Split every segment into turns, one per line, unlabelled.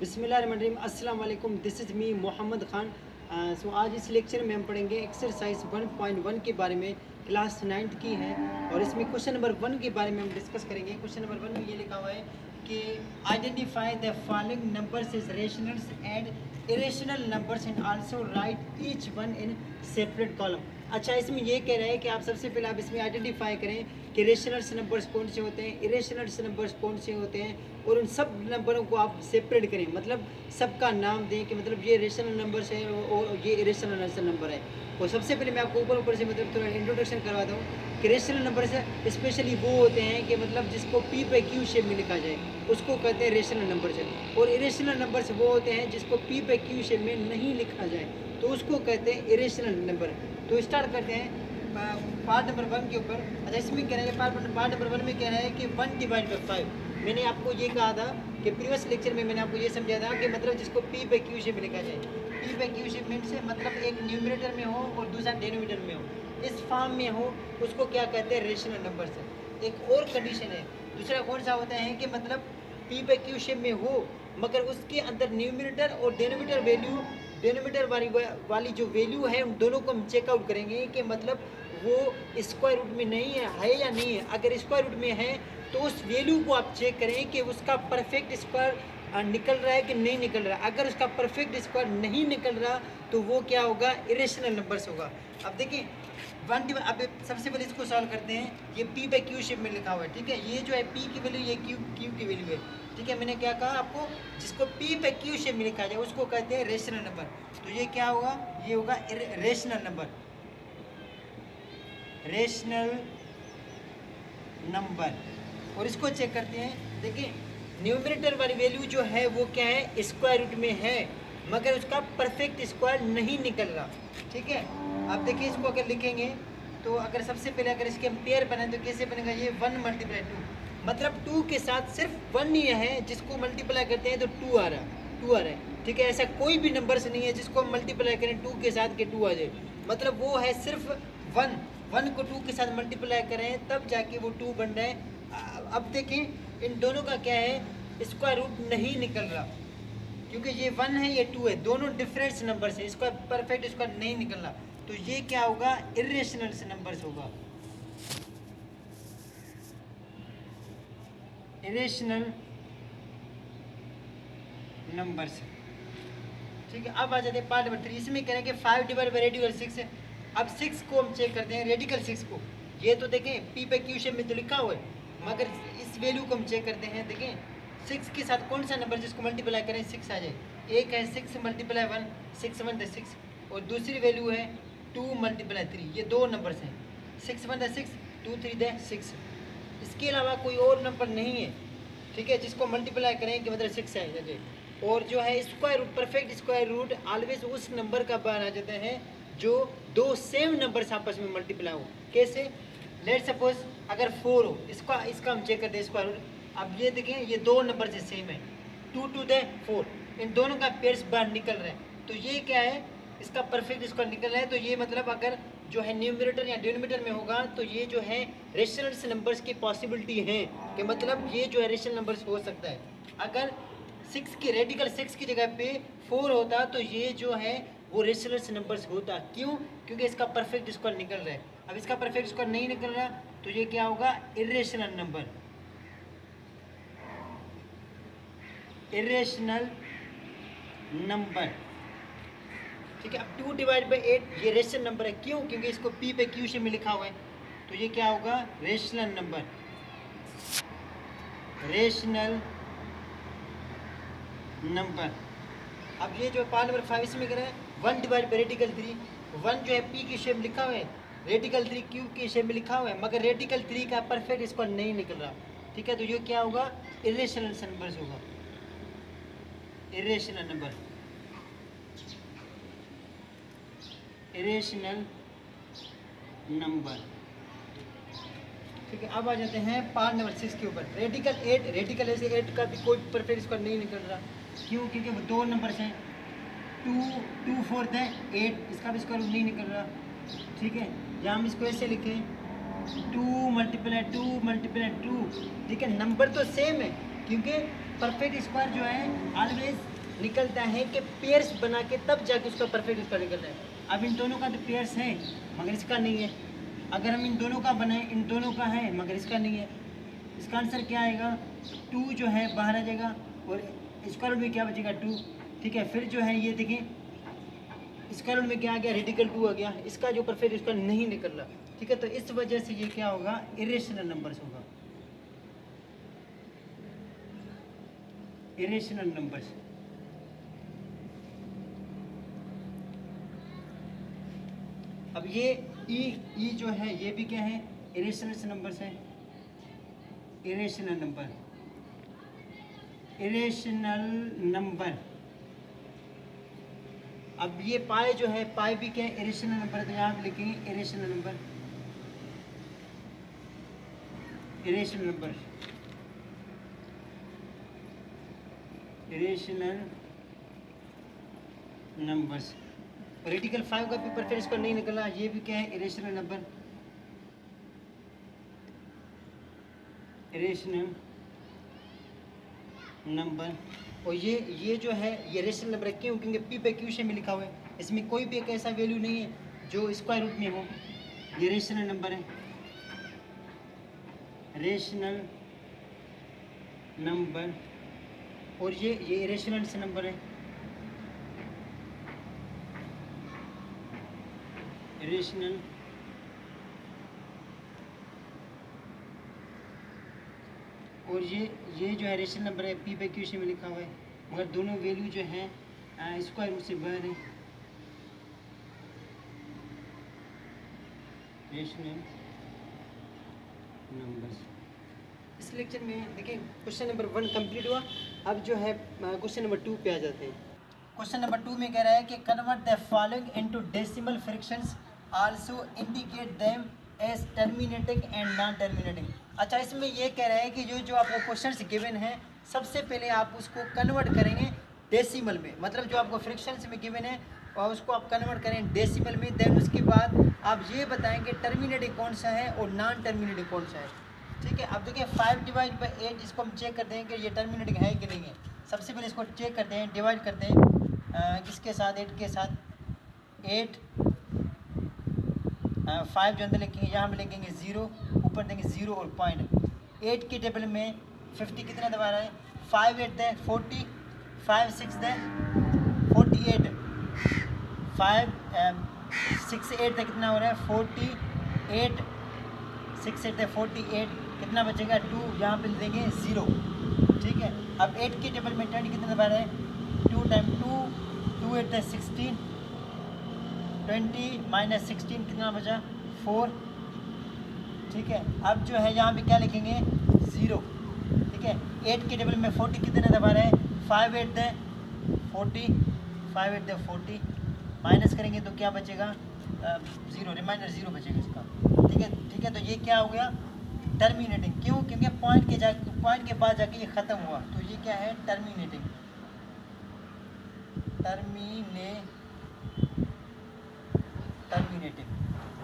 बिस्मिल्लाहिर्रहमानिर्रहीम, अस्सलाम वालेकुम। This is me Mohammed Khan. आज इस लेक्चर में हम पढ़ेंगे एक्सरसाइज 1.1 के बारे में, क्लास 9th की है और इसमें क्वेश्चन नंबर 1 के बारे में हम डिस्कस करेंगे। क्वेश्चन नंबर 1 में ये लिखा हुआ है कि identify the following numbers is rationals and irrational numbers and also write each one in separate column. अच्छा, इसमें ये कह रहा है कि आप सबसे पहले आप इसमें आइडेंटिफाई करें कि रेशनल्स नंबर्स कौन से होते हैं, इरेशनल्स नंबर्स कौन से होते हैं और उन सब नंबरों को आप सेपरेट करें, मतलब सबका नाम दें कि मतलब ये रेशनल नंबर्स है और ये इरेशनल नंबर है। और सबसे पहले मैं आपको ऊपर से मतलब थोड़ा इंट्रोडक्शन करवा दूँ कि रेशनल नंबर्स स्पेशली वो होते हैं कि मतलब जिसको पी पे क्यू शेप में लिखा जाए उसको कहते हैं रेशनल नंबर्स, और इरेशनल नंबर्स वो होते हैं जिसको पी पे क्यू शेप में नहीं लिखा जाए तो उसको कहते हैं इरेशनल नंबर। तो स्टार्ट करते हैं पार्ट नंबर 1 के ऊपर। अच्छा, इसमें कह रहा है पार्ट नंबर 1 में कह रहा है कि 1 डिवाइड बाई 5। मैंने आपको ये कहा था कि प्रीवियस लेक्चर में मैंने आपको ये समझाया था कि मतलब जिसको पी पे क्यू शेप में लिखा जाए, पी पे क्यू शेप मीन से मतलब एक न्यूमरेटर में हो और दूसरा डिनोमिनेटर में हो, इस फॉर्म में हो, उसको क्या कहते हैं, रेशनल नंबर से। एक और कंडीशन है, दूसरा कौन सा होता है कि मतलब पी पे क्यू शेप में हो मगर उसके अंदर न्यूमरेटर और डिनोमिनेटर वाली जो वैल्यू है उन दोनों को हम चेकआउट करेंगे कि मतलब वो स्क्वायर रूट में नहीं है या नहीं है। अगर स्क्वायर रूट में है तो उस वैल्यू को आप चेक करें कि उसका परफेक्ट स्क्वायर निकल रहा है कि नहीं निकल रहा। अगर उसका परफेक्ट स्क्वायर नहीं निकल रहा तो वो क्या होगा, इरेशनल नंबर्स होगा। अब देखिए अब सबसे पहले इसको सॉल्व करते हैं। ये पी बाई क्यू शेप में लिखा हुआ है, ठीक है। ये जो है पी की वैल्यू, ये क्यू की वैल्यू है, ठीक है। मैंने क्या कहा आपको, जिसको पी पे क्यू शेप में लिखा जाए उसको कहते हैं रेशनल नंबर। तो ये क्या होगा, ये होगा रेशनल नंबर, रेशनल नंबर। और इसको चेक करते हैं। देखिए न्यूमरेटर वाली वैल्यू जो है वो क्या है, स्क्वायर रूट में है मगर उसका परफेक्ट स्क्वायर नहीं निकल रहा, ठीक है। अब देखिए इसको अगर लिखेंगे तो अगर सबसे पहले अगर इसके हम पेयर बनाए तो कैसे बनेगा, ये 1 मल्टीप्लाई 2, मतलब 2 के साथ सिर्फ 1 ही है, जिसको मल्टीप्लाई करते हैं तो 2 आ रहा है, ठीक है। ऐसा कोई भी नंबर से नहीं है जिसको हम मल्टीप्लाई करें 2 के साथ के 2 आ जाए, मतलब वो है सिर्फ 1 को 2 के साथ मल्टीप्लाई करें तब जाके वो 2 बन रहा है। अब देखें इन दोनों का क्या है, स्क्वायर रूट नहीं निकल रहा क्योंकि ये 1 है ये 2 है, दोनों डिफरेंस नंबर से इसका परफेक्ट स्क्वायर नहीं निकल रहा। तो ये क्या होगा, इरेशनल नंबर्स होगा, इरेशनल नंबर्स, ठीक है। अब आ जाते हैं पार्ट नंबर 3। इसमें कह रहे हैं कि 5 डिवाइड बाई रेडिकल 6 है। अब 6 को हम चेक करते हैं, रेडिकल 6 को। ये तो देखें पी पे क्यू शेप में तो लिखा हुआ है मगर इस वैल्यू को हम चेक करते हैं। देखें 6 के साथ कौन सा नंबर जिसको मल्टीप्लाई करें 6 आ जाए। एक है 6 मल्टीप्लाई 1, 6 1 6, और दूसरी वैल्यू है 2 मल्टीप्लाई 3। ये दो नंबर्स हैं, 6 1 6, 2 3 6। इसके अलावा कोई और नंबर नहीं है, ठीक है, जिसको मल्टीप्लाई करें कि मतलब 6 आ जाए। और जो है square root, perfect square root always उस नंबर का बना जाता है जो दो सेम नंबर्स आपस में मल्टीप्लाई हो। कैसे, लेट सपोज अगर 4 हो, इसका हम चेक करते हैं स्क्वायर रूट। अब ये देखें ये दो नंबर से सेम है, 2 2 4, इन दोनों का पेयर्स बाहर निकल रहा है तो ये क्या है, इसका परफेक्ट स्क्वायर निकल रहा है। तो ये मतलब अगर जो है न्यूमरेटर या डिनोमिनेटर में होगा तो ये जो है रेशनल नंबर्स की पॉसिबिलिटी है कि मतलब ये जो है रेशनल नंबर्स हो सकता है। अगर 6 की रेडिकल 6 की जगह पे 4 होता तो ये जो है वो रेशनल नंबर्स होता। क्यों, क्योंकि इसका परफेक्ट स्क्वायर निकल रहा है। अब इसका परफेक्ट स्क्वायर नहीं निकल रहा तो ये क्या होगा, इरेशनल नंबर, इरेशनल नंबर, ठीक है। अब 2 डिवाइड बाई 8 ये रेशनल नंबर है। क्यों, क्योंकि इसको पी पे क्यू शेप में लिखा हुआ है तो ये क्या होगा, रेशनल नंबर, रेशनल नंबर। अब ये जो पार्ट नंबर 5 इसमें करें 1 डिवाइड बाई रेडिकल 3। 1 जो है पी की शेप लिखा हुआ है, रेडिकल 3 क्यू की शेप में लिखा हुआ है मगर रेडिकल 3 का परफेक्ट स्क्वायर नहीं निकल रहा, ठीक है। तो ये क्या होगा, इरेशनल नंबर्स होगा, इरेशनल नंबर, इरेशनल नंबर, ठीक है। अब आ जाते हैं पार्ट नंबर 6 के ऊपर। रेडिकल 8, रेडिकल ऐसे 8 का भी कोई परफेक्ट स्क्वायर नहीं निकल रहा। क्यों, क्योंकि वो दो नंबर्स हैं, 2 4 है 8, इसका भी स्क्वायर नहीं निकल रहा, ठीक है। या हम इसको ऐसे लिखें 2 मल्टीप्लाई 2 मल्टीप्लाई 2, ठीक है। नंबर तो सेम है क्योंकि परफेक्ट स्क्वायर जो है ऑलवेज निकलता है कि पेयर्स बना के तब जाके उसका परफेक्ट स्क्वायर निकलता है। अब इन दोनों का तो पेयर्स है मगर इसका नहीं है। अगर हम इन दोनों का बनाएं, इन दोनों का है मगर इसका नहीं है। इसका आंसर क्या आएगा? 2 जो है बाहर आ जाएगा और स्क्वायर रूट में क्या बचेगा? 2। ठीक है, फिर जो है ये देखिए स्क्वायर रूट में क्या आ गया? रेडिकल 2 आ गया। इसका जो परफेक्ट स्क्वायर नहीं निकल रहा। ठीक है, तो इस वजह से ये क्या होगा? इरेशनल नंबर्स होगा, इरेशनल नंबर्स। अब ये ई जो है ये भी क्या है? इरेशनल नंबर्स है, इरेशनल नंबर, इरेशनल नंबर। अब ये पाई जो है, पाई भी क्या है? Irrational number. तो यहाँ पे लिखेंगे irrational number, irrational number, irrational numbers. Radical 5 का भी परफेक्ट स्क्वायर नहीं निकला, ये भी क्या है? Irrational number, irrational number. और ये जो है ये रेशनल नंबर है। क्यों? क्योंकि पी पे क्यू में लिखा हुआ है, इसमें कोई भी एक ऐसा वैल्यू नहीं है जो स्क्वायर रूट में हो। ये रेशनल नंबर है, रेशनल नंबर। और ये इरेशनल से नंबर है, इरेशनल। और ये जो है रेशनल नंबर है, पी पे क्यू में लिखा हुआ है मगर दोनों वैल्यू जो है स्क्वायर रूट से बाहर है। Rational numbers. इस लेक्चर में देखिए क्वेश्चन नंबर 1 कंप्लीट हुआ। अब जो है क्वेश्चन नंबर 2 पे आ जाते हैं। क्वेश्चन नंबर 2 में कह रहा है कि convert the following into decimal fractions, also indicate them as terminating and non terminating. अच्छा, इसमें ये कह रहा है कि जो आपको क्वेश्चंस गिवन है सबसे पहले आप उसको कन्वर्ट करेंगे डेसिमल में। मतलब जो आपको फ्रैक्शंस में गिवन है और उसको आप कन्वर्ट करें डेसिमल में। देन उसके बाद आप ये बताएंगे टर्मिनेटिंग कौन सा है और नॉन टर्मिनेटिंग कौन सा है। ठीक है, अब देखिए 5 डिवाइड बाई 8 इसको हम चेक करते हैं कि ये टर्मिनेटिंग है कि नहीं है। सबसे पहले इसको चेक करते हैं, डिवाइड करते हैं किसके साथ? 8 के साथ। 8 5 जो अंदर लिखेंगे यहाँ पे लिखेंगे 0, ऊपर देंगे 0 और पॉइंट। 8 के टेबल में 50 कितना दबा रहा है? 5 8 दे 40, 5 6 दे 48, 5 6 8 दे कितना हो रहा है? 48, 6 8 दे 48, कितना बचेगा? 2, यहाँ पे देंगे 0। ठीक है, अब 8 के टेबल में 10 कितना दबा रहा है? 2 टाइम 2, 2 8 दे 16, 20 माइनस 16 कितना बचा? 4। ठीक है, अब जो है यहाँ पे क्या लिखेंगे? 0। ठीक है, 8 के टेबल में 40 कितने दबा रहे हैं? 5 8 दे 40, 5 8 दे 40, माइनस करेंगे तो क्या बचेगा? 0, रिमाइंडर 0 बचेगा इसका। ठीक है, तो ये क्या हो गया? टर्मिनेटिंग। क्यों? क्योंकि पॉइंट के बाद जाके ये ख़त्म हुआ, तो ये क्या है? Terminating, terminating.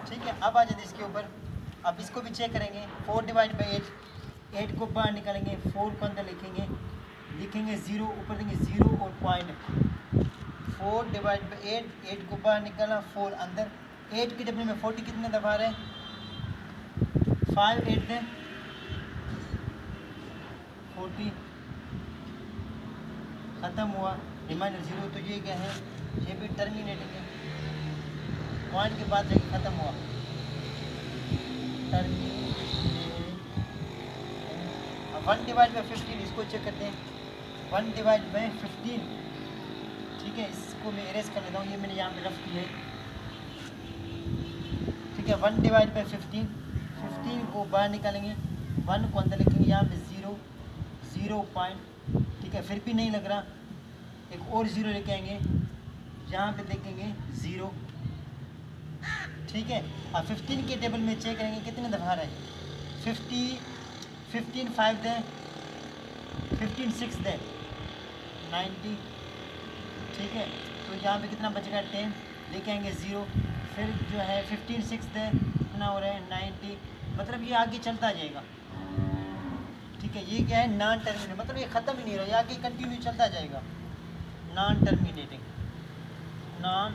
ठीक है, अब आ जाते इसके ऊपर। अब इसको भी चेक करेंगे। 4 डिवाइड बाई 8 को बाहर निकालेंगे, 4 को अंदर लिखेंगे 0, ऊपर देंगे 0 और पॉइंट। 4 डिवाइड बाई 8 को बाहर निकाला, 4 अंदर। 8 के टेबल में 40 कितने दबा रहे हैं? 5 8 दे 40, ख़त्म हुआ, रिमाइंडर 0। तो ये क्या है? ये भी टर्मिनेटिंग है, पॉइंट के बाद जाके ख़त्म हुआ। टर्मिनेटिंग। 1 डिवाइड बाई 15 इसको चेक करते हैं। 1 डिवाइड बाई 15। ठीक है, इसको मैं इरेज कर लेता हूँ, ये मैंने यहाँ पे रफ किया है। ठीक है, 1 डिवाइड बाई 15 को बाहर निकालेंगे, 1 को अंदर लिखेंगे, यहाँ पे 0 पॉइंट। ठीक है, फिर भी नहीं लग रहा, एक और 0 लेके आएंगे, यहाँ पे देखेंगे 0। ठीक है, अब 15 के टेबल में चेक करेंगे कितने दफा रहा है? 15 5 दे 15 6 दे 90। ठीक है, तो यहाँ पे कितना बचेगा? 10, लेके आएंगे 0। फिर जो है 15 6 दे कितना हो रहा है? 90। मतलब ये आगे चलता जाएगा। ठीक ठीक है, ये क्या है, नॉन टर्मिनेटिंग, मतलब ये ख़त्म ही नहीं हो रहा, ये आगे कंटिन्यू चलता जाएगा। Non terminating, non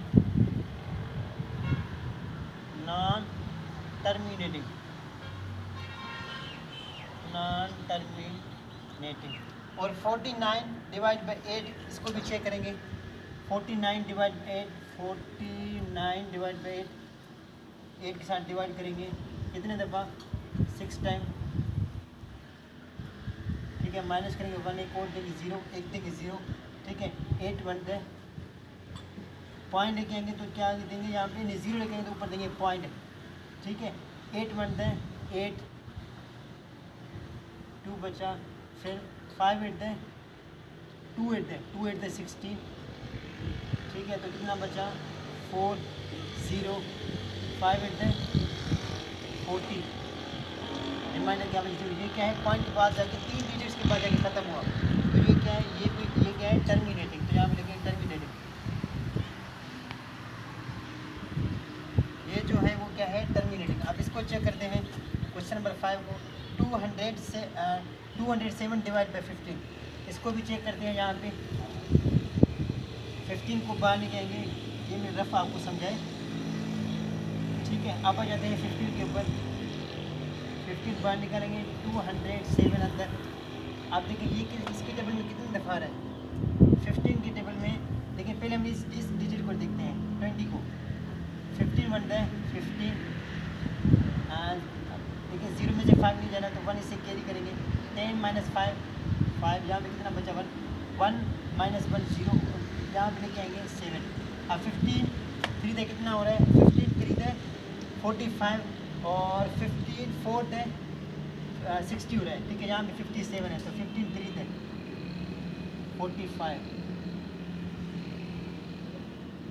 non terminating, non terminating. और 49 डिवाइड बाई 8, इसको भी चेक करेंगे। 49 डिवाइड बाई 8, 49 डिवाइड बाई 8 के साथ डिवाइड करेंगे कितने दफ़ा, 6 टाइम। ठीक है, माइनस करेंगे 1, एक और देंगे 0, एक देंगे 0। ठीक है, 8 बनते हैं, पॉइंट लेके आएंगे तो क्या देंगे, यहाँ पे 0 लेके आएंगे तो ऊपर देंगे पॉइंट। ठीक है, 8 बनते हैं, 8, 2 बचा, फिर 5 8 दें, 2 8 दें, 2 8 दें 16। ठीक है, तो कितना बचा, 4 0, 5 8 दें 40। रिमाइंडर क्या बचा, ये क्या है, पॉइंट के बाद जाके 3 डिजिट्स के बाद जाके ख़त्म हुआ, तो ये क्या है, ये क्या है, टर्मिनेटिंग। तो यहाँ पे लिखेंगे टर्मिनेटिंग। ये जो है वो क्या है, टर्मिनेटिंग। अब इसको चेक करते हैं, क्वेश्चन नंबर 5 को। 207 डिवाइड बाई 15, इसको भी चेक करते हैं। यहाँ पे 15 को बाहर निकालेंगे, ये मैं रफ आपको समझाए। ठीक है, अब आ जाते हैं 15 के ऊपर, 15 बाहर निकालेंगे, 207 अंदर। आप देखिए ये इसके टेबल में कितनी दफ़ा रहा है, 15 के टेबल में। देखिए पहले हम इस डिजिट को देखते हैं, 20 को। 15 बनता है, 15। देखिए 0 में से 5 नहीं जाना तो 1 इससे कैरी करेंगे। 10 माइनस 5, 5 यहाँ पे कितना बचा, 1 1 माइनस 1 0, यहाँ पे लेके आएंगे 7। अब 15 3 दे कितना हो रहा है, 15 3 दे 45, और 15 4 दे 60 हो रहा है। ठीक है, यहाँ पे 57 है, तो 15 3 दे 45,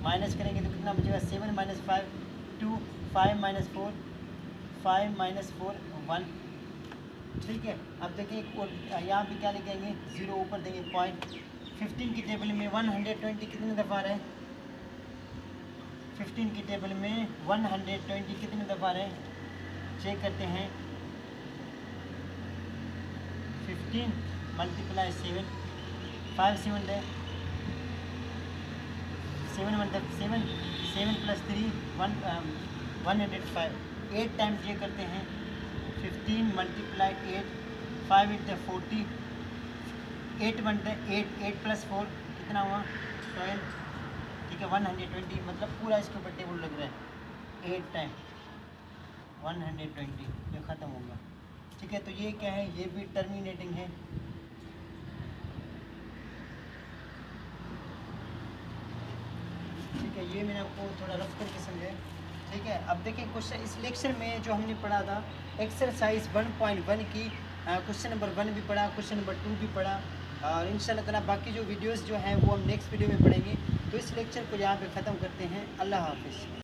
माइनस करेंगे तो कितना बचेगा, 7 माइनस 5 2, 5 माइनस 4 5 माइनस 4 1। ठीक है, अब देखिए यहाँ पे क्या लेके आएंगे, 0 ऊपर देंगे पॉइंट। 15 की टेबल में 120 कितने दफ़ा रहे, 15 की टेबल में 120 कितने दफ़ा रहे, चेक करते हैं। 15 मल्टीप्लाई 7, 5 7 है, 7 मतलब 7 7 प्लस 3 105। 8 टाइम चेक करते हैं, 15 मल्टीप्लाई 8, 5 8 40, 8 बनते हैं 8 प्लस 4 कितना हुआ, 12। ठीक है, 120 मतलब पूरा इसके ऊपर टेबल लग रहा है, 8 टाइम 120, ये ख़त्म हो गया। ठीक है, तो ये क्या है, ये भी टर्मिनेटिंग है। ठीक है, ये मैंने आपको थोड़ा रफ करके समझाया। ठीक है, अब देखिए क्वेश्चन इस लेक्चर में जो हमने पढ़ा था, एक्सरसाइज 1.1 की क्वेश्चन नंबर 1 भी पढ़ा, क्वेश्चन नंबर 2 भी पढ़ा, और इंशाल्लाह ताला बाकी जो वीडियोस जो हैं वो हम नेक्स्ट वीडियो में पढ़ेंगे। तो इस लेक्चर को यहाँ पे ख़त्म करते हैं। अल्लाह हाफिज़।